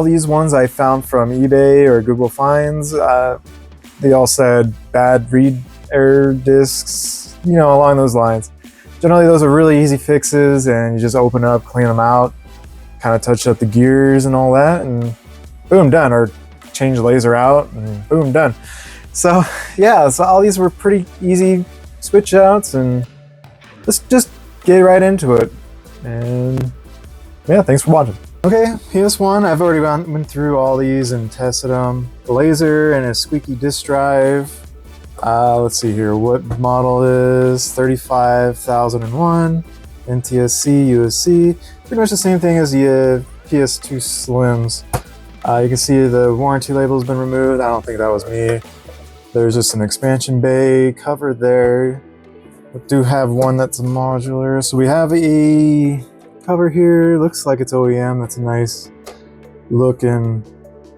all these ones I found from eBay or Google Finds, they all said bad read error discs, you know, along those lines. Generally, those are really easy fixes, and you just open up, clean them out, kind of touch up the gears and all that, and boom, done. Or change the laser out, and boom, done. So yeah, so all these were pretty easy switch outs, and let's just get right into it. And yeah, thanks for watching. Okay, PS1, I've already went through all these and tested them. The laser and a squeaky disk drive. Let's see here, what model is 35001, NTSC, USC. Pretty much the same thing as the PS2 Slims. You can see the warranty label has been removed. I don't think that was me. There's just an expansion bay covered there. We do have one that's modular. So we have a cover here. Looks like it's OEM. That's a nice looking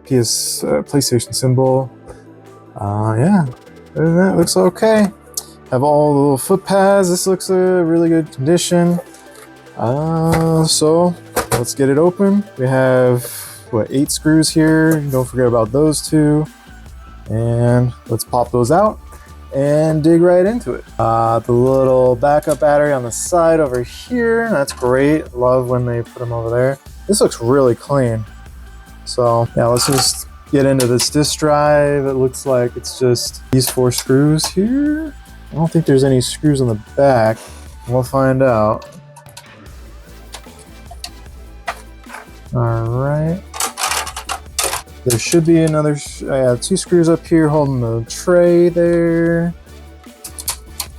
PlayStation symbol. Yeah, other than that, looks okay. Have all the little foot pads. This looks really good condition. So let's get it open. We have, what, 8 screws here. Don't forget about those 2. And let's pop those out and dig right into it. The little backup battery on the side over here. That's great. Love when they put them over there. This looks really clean. So yeah, let's just get into this disk drive. It looks like it's just these 4 screws here. I don't think there's any screws on the back. We'll find out. All right. There should be another, 2 screws up here holding the tray there.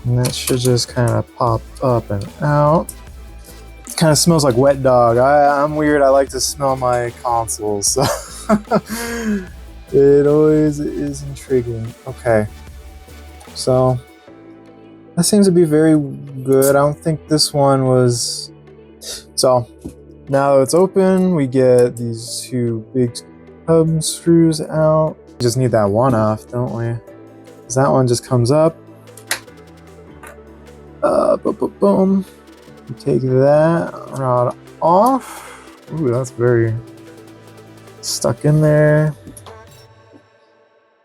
And that should just kind of pop up and out. It kind of smells like wet dog. I'm weird, I like to smell my consoles, so it always is intriguing. Okay, so that seems to be very good. I don't think this one was, so now that it's open, we get these 2 big hub screws out. We just need that one off, don't we? Because that one just comes up. Boom. You take that rod off. Ooh, that's very stuck in there.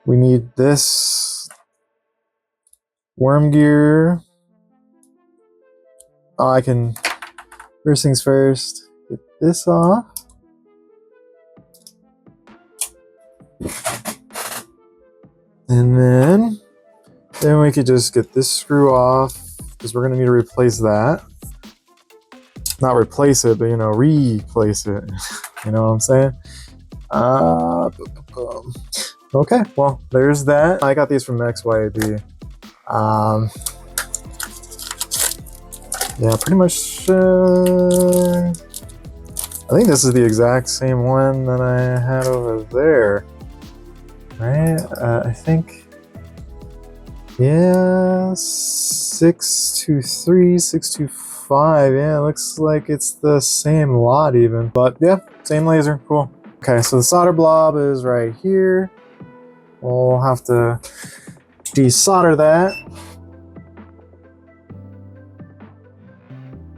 We need this worm gear. Oh, I can, first things first, get this off. And then we could just get this screw off, because we're going to need to replace that. Not replace it, but, you know, replace it. You know what I'm saying? Okay, well, there's that. I got these from XYB. Yeah, pretty much, I think this is the exact same one that I had over there. Right? I think, yeah, 623, 625. Yeah, it looks like it's the same lot even. But yeah, same laser. Cool. Okay, so the solder blob is right here. We'll have to desolder that.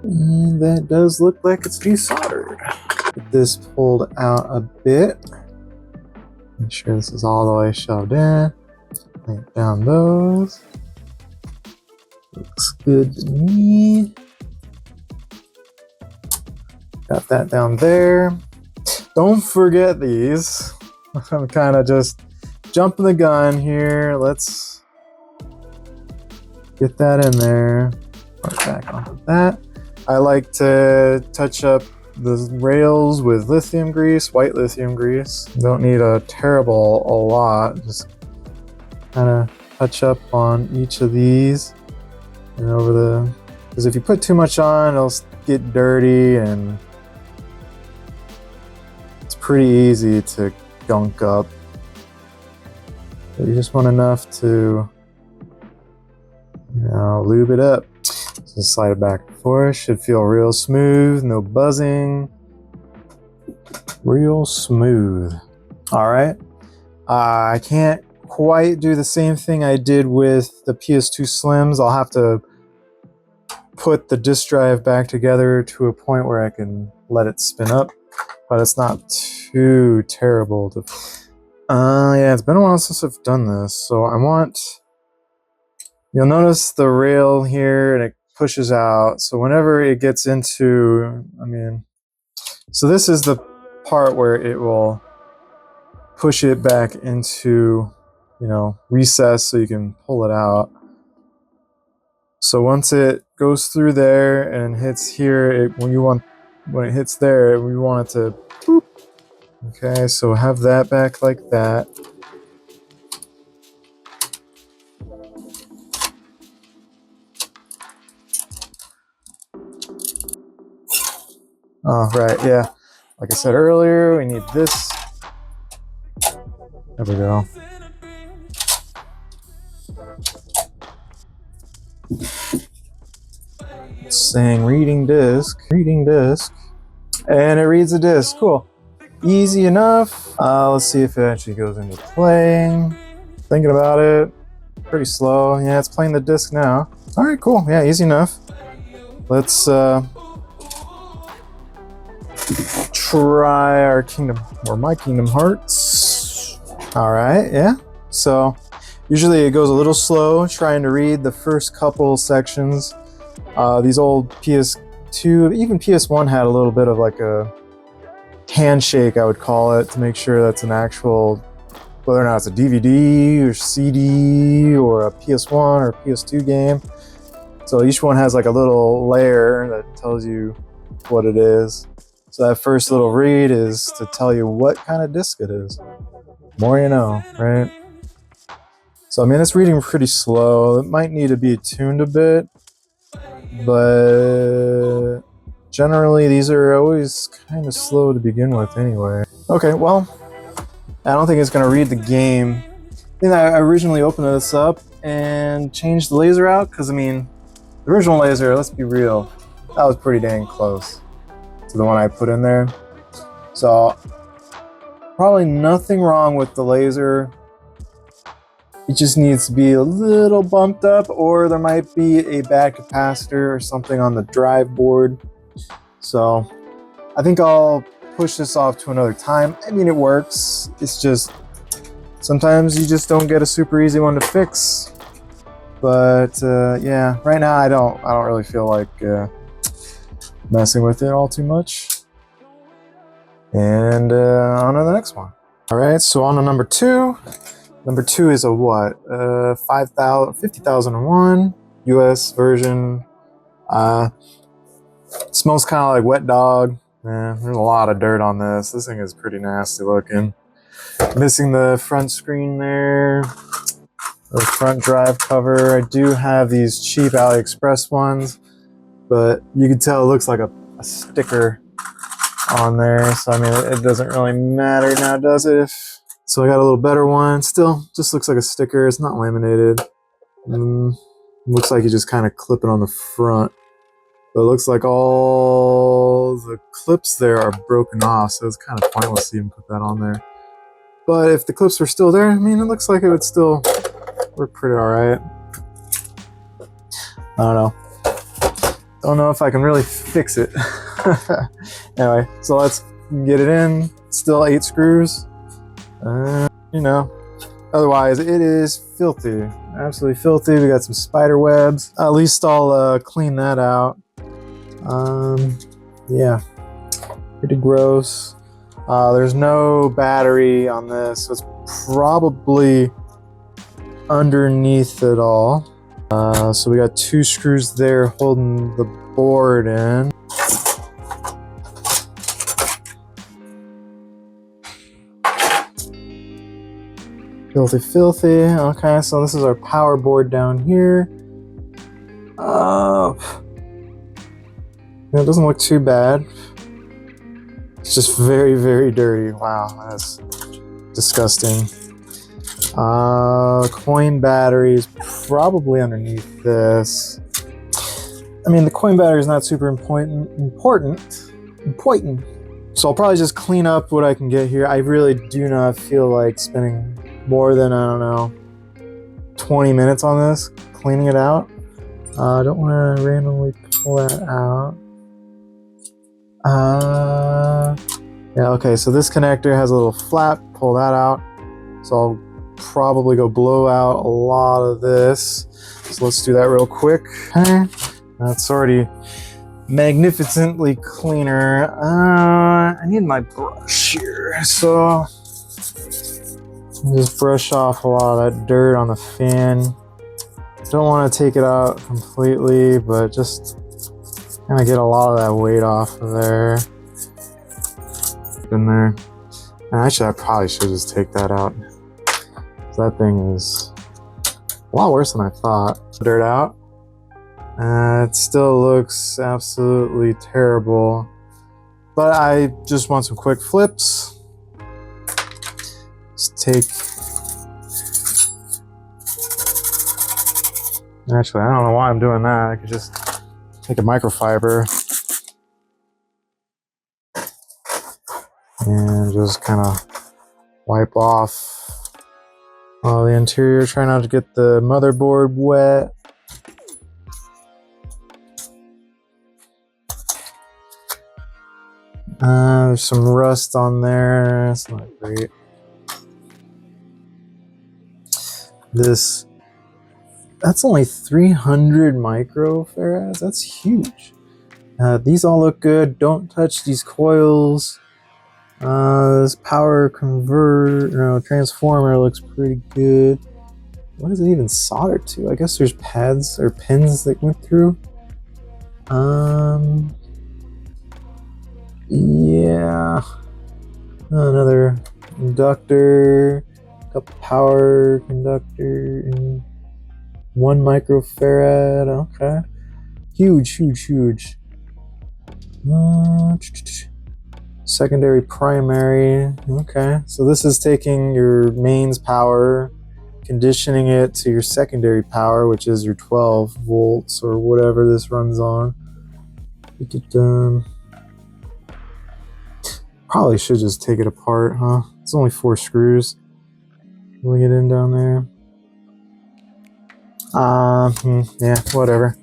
And that does look like it's desoldered. Get this pulled out a bit. Make sure this is all the way shoved in. Clamp down those. Looks good to me. Got that down there. Don't forget these. I'm kind of just jumping the gun here. Let's get that in there. Put back onto that. I like to touch up the rails with lithium grease, white lithium grease. Don't need a lot. Just kind of touch up on each of these and over the, because if you put too much on, it'll get dirty and it's pretty easy to gunk up. But you just want enough to, you know, lube it up. So slide it back and forth. Should feel real smooth, no buzzing. Real smooth. All right. I can't quite do the same thing I did with the PS2 Slims. I'll have to put the disk drive back together to a point where I can let it spin up, but it's not too terrible to... yeah, it's been a while since I've done this, so I want... You'll notice the rail here, and it pushes out, so whenever it gets into... So this is the part where it will push it back into, recess so you can pull it out. So once it goes through there and hits here, when it hits there, we want it to boop. Okay, so have that back like that. Oh, right, yeah. Like I said earlier, we need this. There we go. It's saying reading disk, and it reads a disk. Cool. Easy enough. Let's see if it actually goes into playing. Thinking about it. Pretty slow. Yeah, it's playing the disc now. All right, cool. Yeah, easy enough. Let's try our my Kingdom Hearts. All right, yeah. So usually it goes a little slow trying to read the first couple sections. These old PS2, even PS1 had a little bit of like a handshake, I would call it, to make sure that's an actual, whether or not it's a DVD or CD or a PS1 or PS2 game. So each one has like a little layer that tells you what it is. So that first little read is to tell you what kind of disc it is. More you know, right? So it's reading pretty slow. It might need to be tuned a bit, but generally these are always kind of slow to begin with anyway. Okay, well, I don't think it's going to read the game. I think I originally opened this up and changed the laser out because, the original laser, let's be real, that was pretty dang close to the one I put in there. So, probably nothing wrong with the laser. It just needs to be a little bumped up, or there might be a bad capacitor or something on the drive board. So I think I'll push this off to another time. It works. It's just sometimes you just don't get a super easy one to fix. But yeah, right now I don't really feel like messing with it all too much. And on to the next one. All right, so on to number 2. Number 2 is a what? 50,001 US version. It smells kind of like wet dog. There's a lot of dirt on this. This thing is pretty nasty looking. Missing the front screen there. The front drive cover. I do have these cheap AliExpress ones, but you can tell it looks like a sticker on there. So it doesn't really matter now, does it? So I got a little better one. Still, just looks like a sticker. It's not laminated. Looks like you just kind of clip it on the front. But it looks like all the clips there are broken off, so it's kind of pointless to even put that on there. But if the clips were still there, it looks like it would still work pretty alright. I don't know. Don't know if I can really fix it. Anyway, so let's get it in. Still 8 screws. Otherwise it is filthy. Absolutely filthy. We got some spider webs. At least I'll clean that out. Yeah, pretty gross. There's no battery on this, so it's probably underneath it all. So we got 2 screws there holding the board in. Filthy, filthy. Okay, so this is our power board down here. It doesn't look too bad. It's just very, very dirty. Wow, that's disgusting. Coin battery is probably underneath this. The coin battery is not super important. So I'll probably just clean up what I can get here. I really do not feel like spending more than, 20 minutes on this, cleaning it out. I don't want to randomly pull that out. Yeah, okay, so this connector has a little flap, pull that out. So I'll probably go blow out a lot of this. So let's do that real quick. Okay, that's already magnificently cleaner. I need my brush here, so just brush off a lot of that dirt on the fan. Don't want to take it out completely, but just kind of get a lot of that weight off of there. In there. And actually, I probably should just take that out. That thing is a lot worse than I thought. Dirt out. It still looks absolutely terrible. But I just want some quick flips. Just take... Actually, I don't know why I'm doing that. I could just take a microfiber and just kind of wipe off all the interior. Try not to get the motherboard wet. There's some rust on there. That's not great. That's only 300 microfarads. That's huge. These all look good. Don't touch these coils. This transformer looks pretty good. What is it even soldered to? I guess there's pads or pins that went through. Yeah. Another inductor, a couple power conductor, and 1 microfarad. Okay. Huge. Secondary, primary. Okay, so this is taking your mains power, conditioning it to your secondary power, which is your 12 volts or whatever this runs on. Probably should just take it apart, huh? It's only 4 screws. Will we get in down there? Yeah, whatever.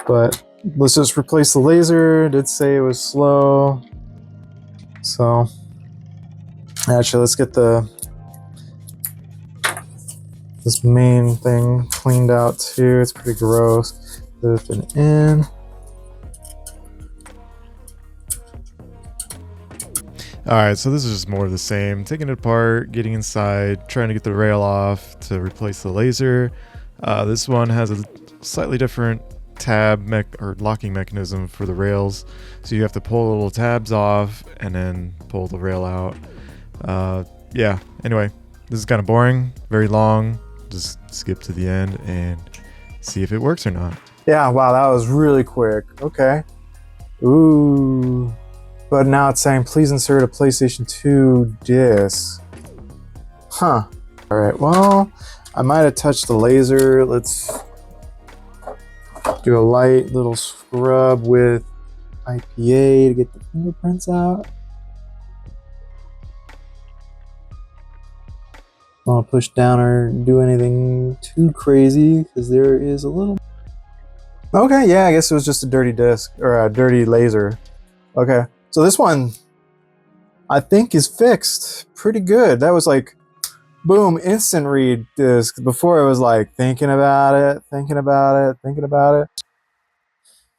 But let's just replace the laser. It did say it was slow. So, actually, let's get this main thing cleaned out too. It's pretty gross. Put it in. Alright, so this is just more of the same. Taking it apart, getting inside, trying to get the rail off to replace the laser. This one has a slightly different tab or locking mechanism for the rails. So you have to pull the little tabs off and then pull the rail out. Yeah, anyway, this is kind of boring, very long. Just skip to the end and see if it works or not. Yeah, wow, that was really quick. Okay. Ooh. But now it's saying, please insert a PlayStation 2 disc. Huh. All right, well, I might have touched the laser. Let's do a light little scrub with IPA to get the fingerprints out. I don't want to push down or do anything too crazy because there is a little... Okay, yeah, I guess it was just a dirty disc or a dirty laser. Okay. So this one, I think, is fixed pretty good. That was like, boom, instant read disc. Before it was like thinking about it.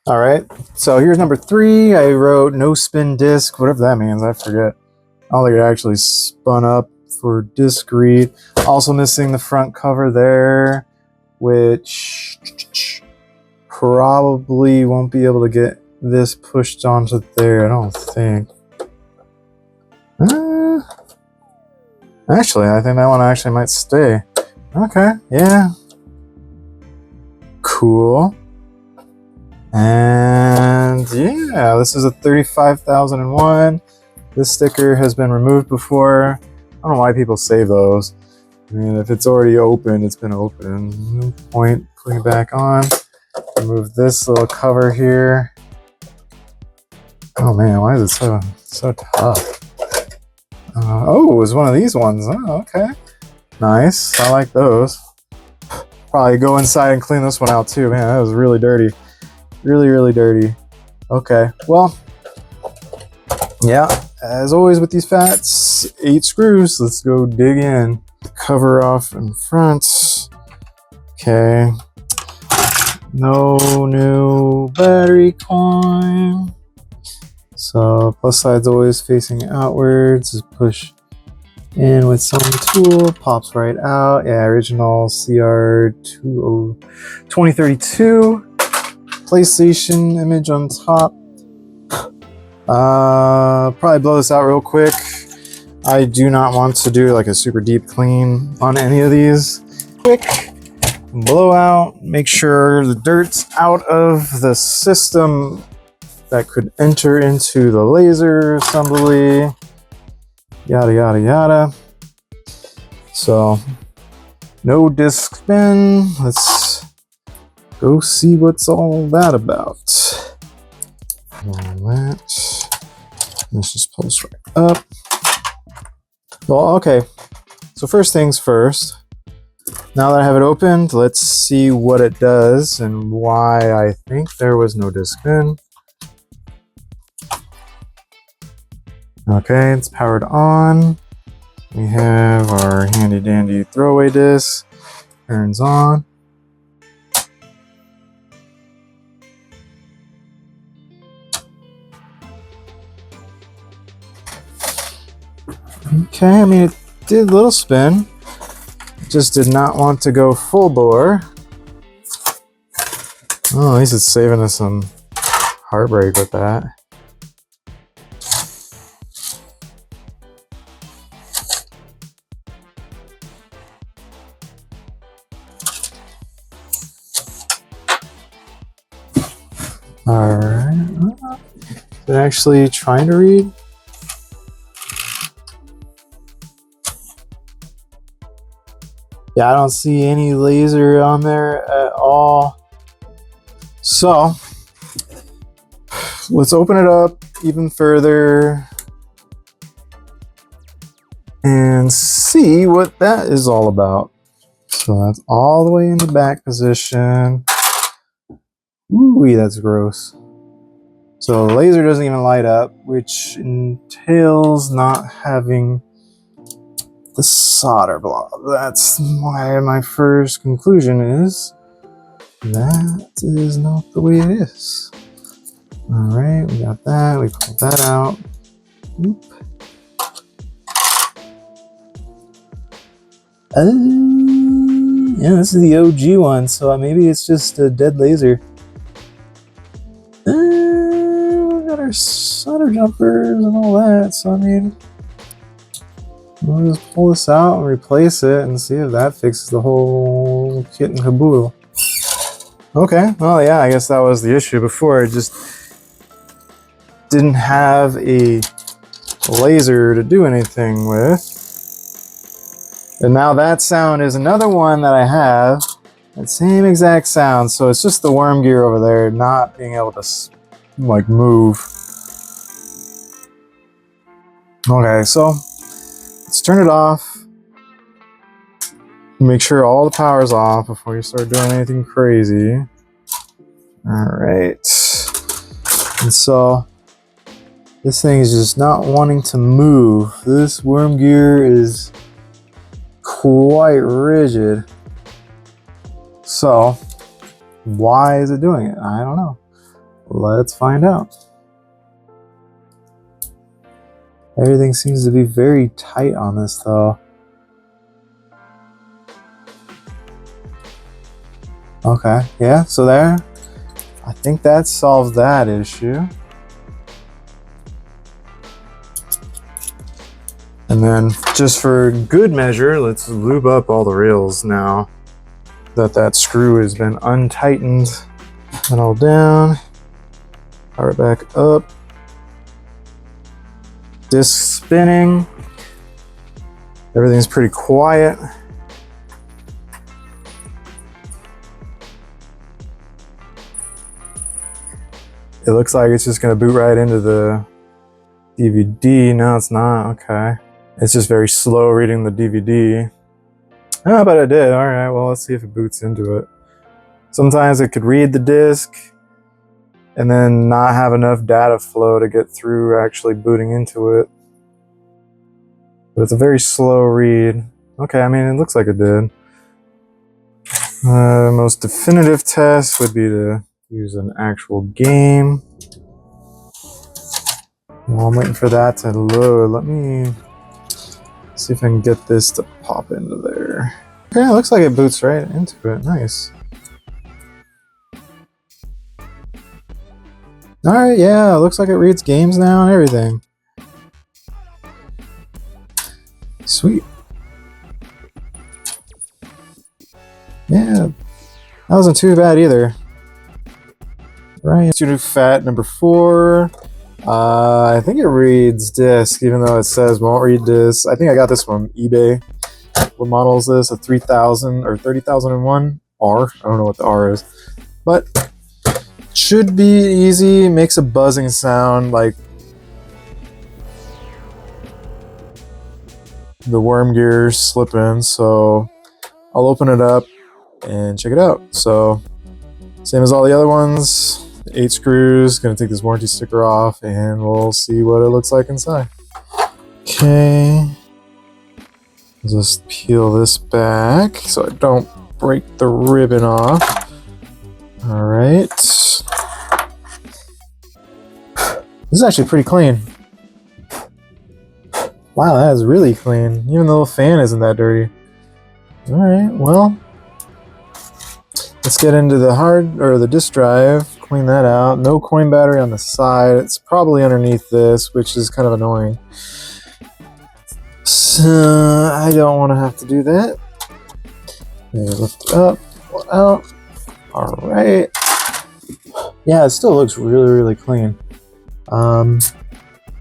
All right, so here's number 3. I wrote no spin disc, whatever that means, I forget. I don't think it actually spun up for disc read. Also missing the front cover there, which probably won't be able to get this pushed onto there, I don't think. Actually, I think that one actually might stay. Okay, yeah. Cool. And yeah, this is a 35,001. This sticker has been removed before. I don't know why people save those. I mean, if it's already open, it's been open. No point putting it back on. Remove this little cover here. Oh man, why is it so tough? Oh, it was one of these ones. Oh, okay. Nice. I like those. Probably go inside and clean this one out too. Man, that was really dirty. Really dirty. Okay, well, Yeah, as always with these fats, 8 screws. Let's go dig in. Cover off in front. Okay. No new battery coin. So plus side's always facing outwards. Just push in with some tool, pops right out. Yeah, original CR 2032 PlayStation image on top. Probably blow this out real quick. I do not want to do like a super deep clean on any of these. Quick blow out, make sure the dirt's out of the system that could enter into the laser assembly. Yada yada yada. So no disc spin. Let's go see what's all that about. Let's just post right up. Well, okay. So first things first. Now that I have it opened, let's see what it does and why I think there was no disc spin. Okay, it's powered on. We have our handy dandy throwaway disc. Turns on. Okay, I mean it did a little spin. It just did not want to go full bore. Oh, at least it's saving us some heartbreak with that. Alright. Is it actually trying to read? Yeah, I don't see any laser on there at all. So, let's open it up even further and see what that is all about. So that's all the way in the back position. Ooh, that's gross. So the laser doesn't even light up, which entails not having the solder block. That's why my first conclusion is that is not the way it is. All right, we got that. We pulled that out. Oop. Yeah, this is the OG one, so maybe it's just a dead laser. We got our solder jumpers and all that, so I mean, we'll just pull this out and replace it and see if that fixes the whole kit and caboodle. Okay, well, yeah, I guess that was the issue before. It just didn't have a laser to do anything with. And now that sound is another one that I have. That same exact sound. So it's just the worm gear over there not being able to like move. Okay, so let's turn it off. Make sure all the power's off before you start doing anything crazy. All right. And so this thing is just not wanting to move. This worm gear is quite rigid. So why is it doing it? I don't know. Let's find out. Everything seems to be very tight on this though. Okay, yeah, so there. I think that solves that issue. And then just for good measure, let's lube up all the rails now that screw has been untightened. And all down, power it back up. Disc spinning. Everything's pretty quiet. It looks like it's just gonna boot right into the DVD. No, it's not. Okay. It's just very slow reading the DVD. Oh, but it did. All right, well, let's see if it boots into it. Sometimes it could read the disc, and then not have enough data flow to get through actually booting into it. But it's a very slow read. Okay, I mean, it looks like it did. Most definitive test would be to use an actual game. While I'm waiting for that to load, let me see if I can get this to pop into there. Okay, it looks like it boots right into it. Nice. Alright, yeah, it looks like it reads games now and everything. Sweet. Yeah, that wasn't too bad either. Right, Studio Fat number 4. I think it reads disc, even though it says won't read disc. I think I got this from eBay. What model is this? A 3000 or 30001 R? I don't know what the R is. But should be easy. Makes a buzzing sound like the worm gears slipping. So I'll open it up and check it out. So same as all the other ones. 8 screws. Gonna take this warranty sticker off and we'll see what it looks like inside. Okay. Just peel this back so I don't break the ribbon off. Alright. This is actually pretty clean. Wow, that is really clean. Even the little fan isn't that dirty. Alright, well. Let's get into the hard or the disk drive. Clean that out. No coin battery on the side. It's probably underneath this, which is kind of annoying. So I don't want to have to do that. Maybe lift it up, pull it out. Alright. Yeah, it still looks really, really clean.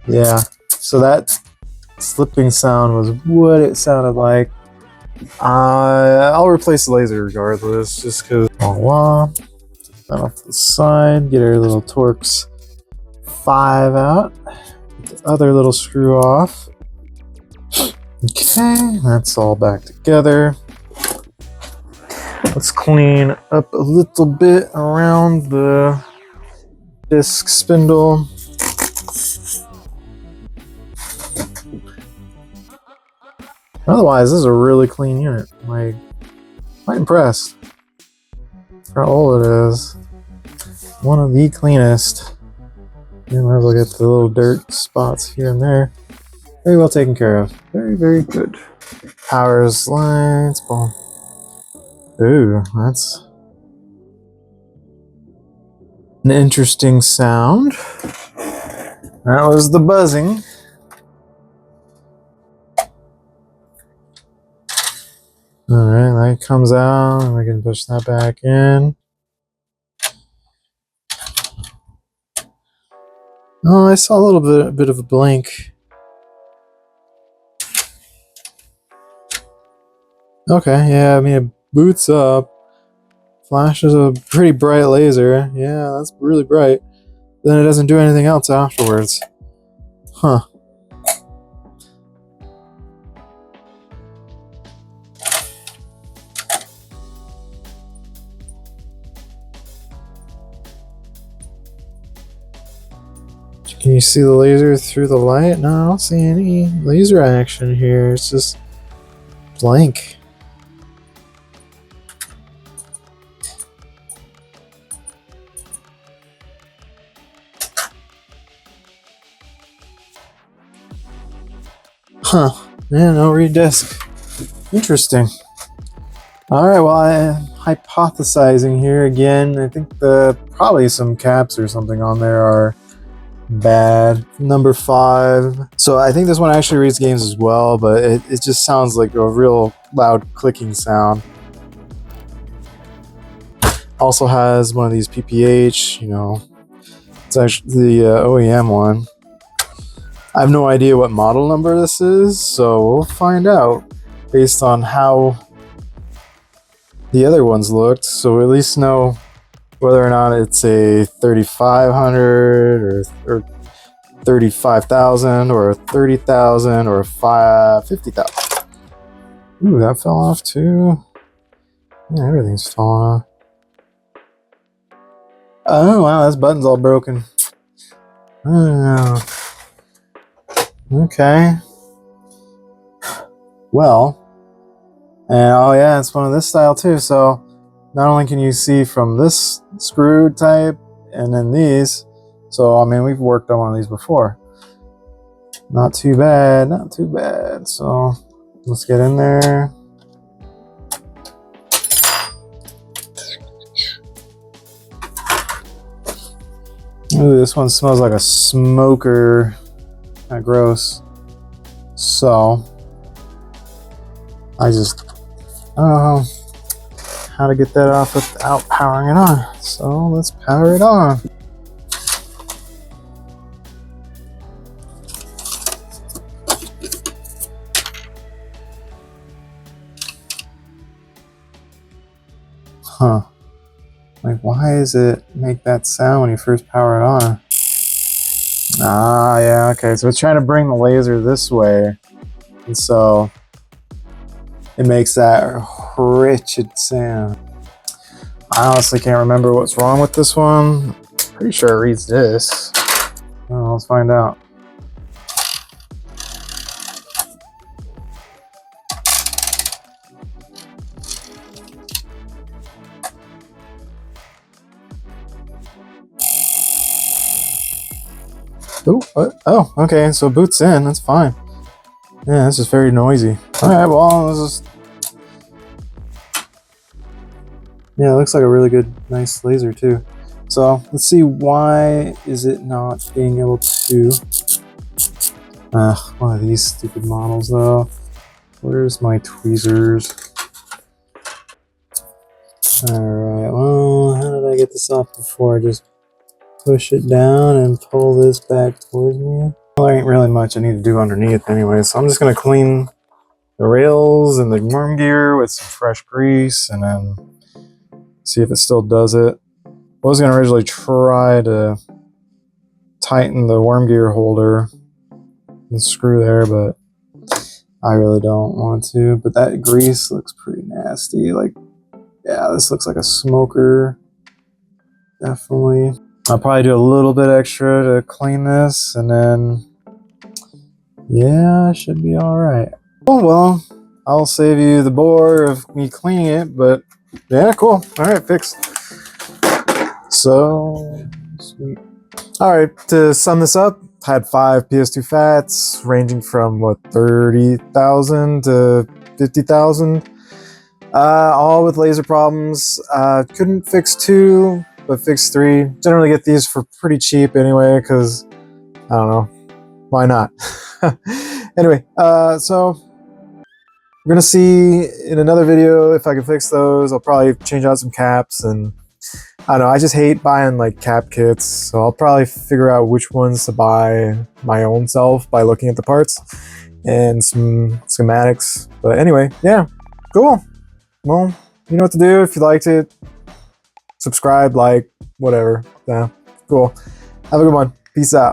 Yeah. So that slipping sound was what it sounded like. I'll replace the laser regardless, just because. Voila. That off to the side. Get our little Torx 5 out. Get the other little screw off. Okay, that's all back together. Let's clean up a little bit around the disc spindle. Otherwise, this is a really clean unit. Like, quite impressed for how old it is. One of the cleanest. And might as well get the little dirt spots here and there. Very well taken care of. Very, very good. Powers, lights, boom. Ooh, that's an interesting sound. That was the buzzing. Alright, that comes out, and we can push that back in. Oh, I saw a bit of a blink. Okay, yeah, I mean, it boots up. Flashes a pretty bright laser. Yeah, that's really bright. Then it doesn't do anything else afterwards. Huh. Can you see the laser through the light? No, I don't see any laser action here. It's just blank. Huh. Yeah, no read disk. Interesting. Alright, well, I'm hypothesizing here again. I think probably some caps or something on there are bad. Number 5. So I think this one actually reads games as well, but it just sounds like a real loud clicking sound. Also has one of these PPH, you know, it's actually the OEM one. I have no idea what model number this is, so we'll find out based on how the other ones looked, so we at least know whether or not it's a 3500 or 35,000 or a 30,000 or a 50,000. Ooh, that fell off too. Yeah, everything's falling off. Oh wow, this button's all broken. Oh, okay. Well, and oh yeah, it's one of this style too. So not only can you see from this screw type and then these, so I mean we've worked on one of these before. Not too bad, not too bad. So let's get in there. Ooh, this one smells like a smoker. Kind of gross. So I don't know how to get that off without powering it on. So let's power it on. Huh. Like, why does it make that sound when you first power it on? Ah, yeah, okay. So it's trying to bring the laser this way. And so it makes that wretched sound. I honestly can't remember what's wrong with this one. Pretty sure it reads this. Well, let's find out. Ooh, what? Oh, okay, so it boots in, that's fine. Yeah, this is very noisy. Alright, well, this is... Yeah, it looks like a really good, nice laser too. So, let's see, why is it not being able to... one of these stupid models though. Where's my tweezers? Alright, well, how did I get this off before? Just push it down and pull this back towards me. Well, there ain't really much I need to do underneath anyway, so I'm just going to clean the rails and the worm gear with some fresh grease and then see if it still does it. I was going to originally try to tighten the worm gear holder and screw there, but I really don't want to. But that grease looks pretty nasty. Like, yeah, this looks like a smoker. Definitely. I'll probably do a little bit extra to clean this, and then, yeah, it should be alright. Oh, well, I'll save you the bore of me cleaning it, but yeah, cool. Alright, fixed. So, sweet. Alright, to sum this up, I had 5 PS2 FATs, ranging from, what, 30,000 to 50,000. All with laser problems. Couldn't fix 2, but fixed 3. Generally get these for pretty cheap anyway, because, I don't know, why not? Anyway, so we're gonna see in another video if I can fix those. I'll probably change out some caps, and I don't know, I just hate buying like cap kits, so I'll probably figure out which ones to buy my own self by looking at the parts and some schematics. But anyway, yeah, cool. Well, you know what to do. If you liked it, subscribe, like, whatever. Yeah, cool. Have a good one. Peace out.